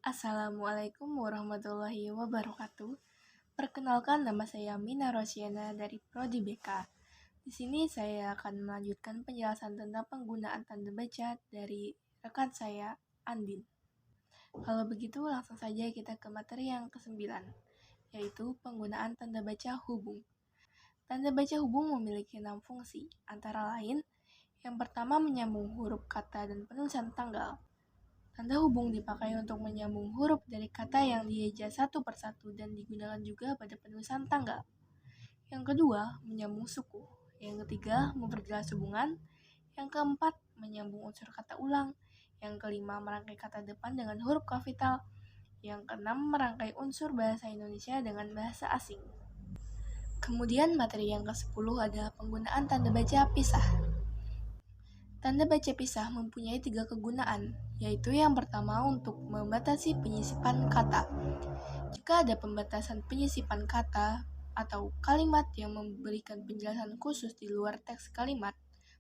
Assalamualaikum warahmatullahi wabarakatuh. Perkenalkan, nama saya Mina Rosyana dari Prodi BK. Di sini saya akan melanjutkan penjelasan tentang penggunaan tanda baca dari rekan saya, Andin. Kalau begitu, langsung saja kita ke materi yang ke-9, yaitu penggunaan tanda baca hubung. Tanda baca hubung memiliki 6 fungsi, antara lain, yang pertama menyambung huruf kata dan penulisan tanggal. Tanda hubung dipakai untuk menyambung huruf dari kata yang dieja satu persatu dan digunakan juga pada penulisan tanggal. Yang kedua, menyambung suku. Yang ketiga, memperjelas hubungan. Yang keempat, menyambung unsur kata ulang. Yang kelima, merangkai kata depan dengan huruf kapital. Yang keenam, merangkai unsur bahasa Indonesia dengan bahasa asing. Kemudian materi yang ke-10 adalah penggunaan tanda baca pisah. Tanda baca pisah mempunyai 3 kegunaan, yaitu yang pertama untuk membatasi penyisipan kata. Jika ada pembatasan penyisipan kata atau kalimat yang memberikan penjelasan khusus di luar teks kalimat,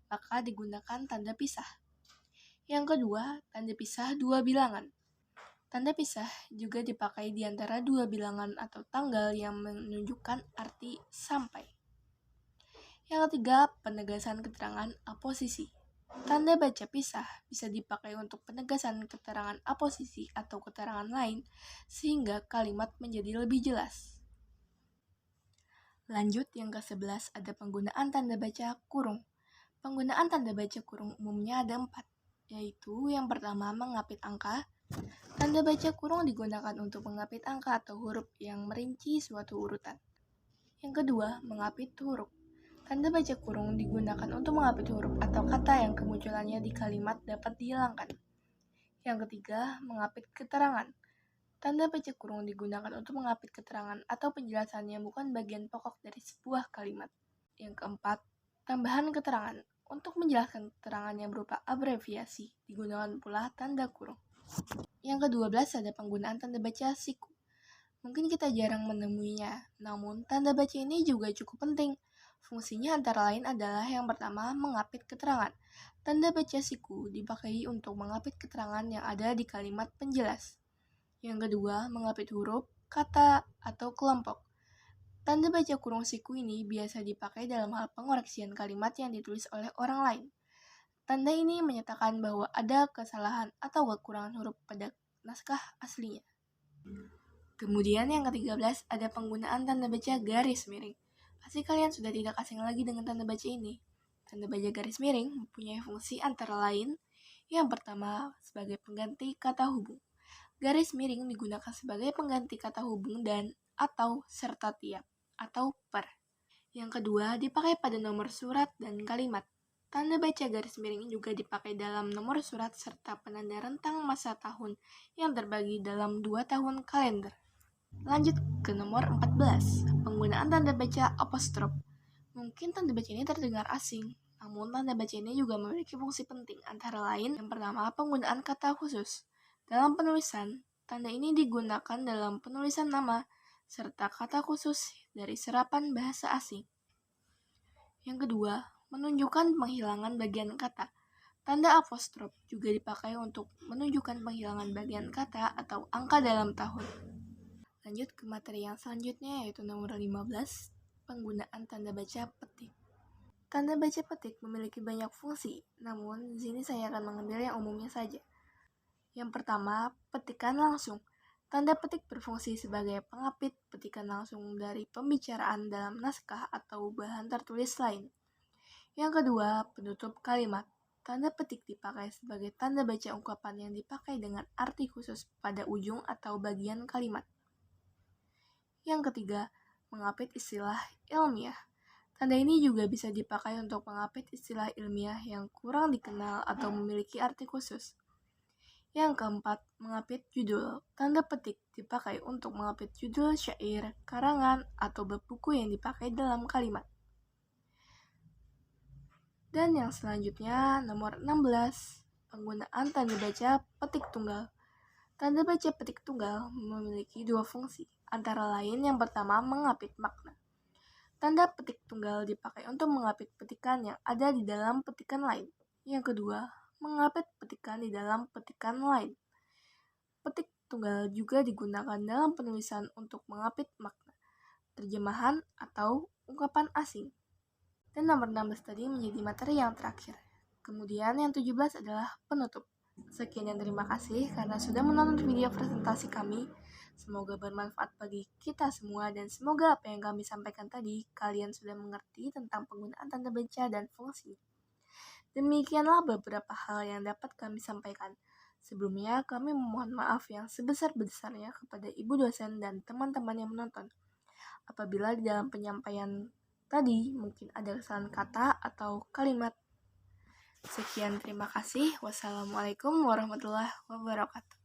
maka digunakan tanda pisah. Yang kedua, tanda pisah dua bilangan. Tanda pisah juga dipakai di antara dua bilangan atau tanggal yang menunjukkan arti sampai. Yang ketiga, penegasan keterangan aposisi. Tanda baca pisah bisa dipakai untuk penegasan keterangan aposisi atau keterangan lain sehingga kalimat menjadi lebih jelas. Lanjut, yang ke-11 ada penggunaan tanda baca kurung. Penggunaan tanda baca kurung umumnya ada 4, yaitu yang pertama mengapit angka. Tanda baca kurung digunakan untuk mengapit angka atau huruf yang merinci suatu urutan. Yang kedua, mengapit huruf. Tanda baca kurung digunakan untuk mengapit huruf atau kata yang kemunculannya di kalimat dapat dihilangkan. Yang ketiga, mengapit keterangan. Tanda baca kurung digunakan untuk mengapit keterangan atau penjelasan yang bukan bagian pokok dari sebuah kalimat. Yang keempat, tambahan keterangan. Untuk menjelaskan keterangan yang berupa abreviasi, digunakan pula tanda kurung. Yang ke-12 ada penggunaan tanda baca siku. Mungkin kita jarang menemuinya, namun tanda baca ini juga cukup penting. Fungsinya antara lain adalah yang pertama, mengapit keterangan. Tanda baca siku dipakai untuk mengapit keterangan yang ada di kalimat penjelas. Yang kedua, mengapit huruf, kata, atau kelompok. Tanda baca kurung siku ini biasa dipakai dalam hal pengoreksian kalimat yang ditulis oleh orang lain. Tanda ini menyatakan bahwa ada kesalahan atau kekurangan huruf pada naskah aslinya. Kemudian yang ke-13 ada penggunaan tanda baca garis miring. Pasti kalian sudah tidak asing lagi dengan tanda baca ini. Tanda baca garis miring mempunyai fungsi antara lain yang pertama sebagai pengganti kata hubung. Garis miring digunakan sebagai pengganti kata hubung dan atau serta tiap atau per. Yang kedua dipakai pada nomor surat dan kalimat. Tanda baca garis miring juga dipakai dalam nomor surat serta penanda rentang masa tahun yang terbagi dalam 2 tahun kalender. Lanjut ke nomor 14, penggunaan tanda baca apostrof. Mungkin tanda baca ini terdengar asing, namun tanda baca ini juga memiliki fungsi penting, antara lain yang pertama penggunaan kata khusus. Dalam penulisan, tanda ini digunakan dalam penulisan nama serta kata khusus dari serapan bahasa asing. Yang kedua, menunjukkan penghilangan bagian kata. Tanda apostrof juga dipakai untuk menunjukkan penghilangan bagian kata atau angka dalam tahun. Lanjut ke materi yang selanjutnya yaitu nomor 15, penggunaan tanda baca petik. Tanda baca petik memiliki banyak fungsi, namun di sini saya akan mengambil yang umumnya saja. Yang pertama, petikan langsung. Tanda petik berfungsi sebagai pengapit petikan langsung dari pembicaraan dalam naskah atau bahan tertulis lain. Yang kedua, penutup kalimat. Tanda petik dipakai sebagai tanda baca ungkapan yang dipakai dengan arti khusus pada ujung atau bagian kalimat. Yang ketiga, mengapit istilah ilmiah. Tanda ini juga bisa dipakai untuk mengapit istilah ilmiah yang kurang dikenal atau memiliki arti khusus. Yang keempat, mengapit judul. Tanda petik dipakai untuk mengapit judul syair, karangan, atau bab buku yang dipakai dalam kalimat. Dan yang selanjutnya, nomor 16, penggunaan tanda baca petik tunggal. Tanda baca petik tunggal memiliki 2 fungsi, antara lain yang pertama mengapit makna. Tanda petik tunggal dipakai untuk mengapit petikan yang ada di dalam petikan lain. Yang kedua, mengapit petikan di dalam petikan lain. Petik tunggal juga digunakan dalam penulisan untuk mengapit makna, terjemahan, atau ungkapan asing. Dan nomor 16 tadi menjadi materi yang terakhir. Kemudian yang 17 adalah penutup. Sekian dan terima kasih karena sudah menonton video presentasi kami. Semoga bermanfaat bagi kita semua dan semoga apa yang kami sampaikan tadi kalian sudah mengerti tentang penggunaan tanda baca dan fungsi. Demikianlah beberapa hal yang dapat kami sampaikan. Sebelumnya kami memohon maaf yang sebesar-besarnya kepada ibu dosen dan teman-teman yang menonton. Apabila di dalam penyampaian tadi mungkin ada kesalahan kata atau kalimat. Sekian, terima kasih. Wassalamualaikum warahmatullahi wabarakatuh.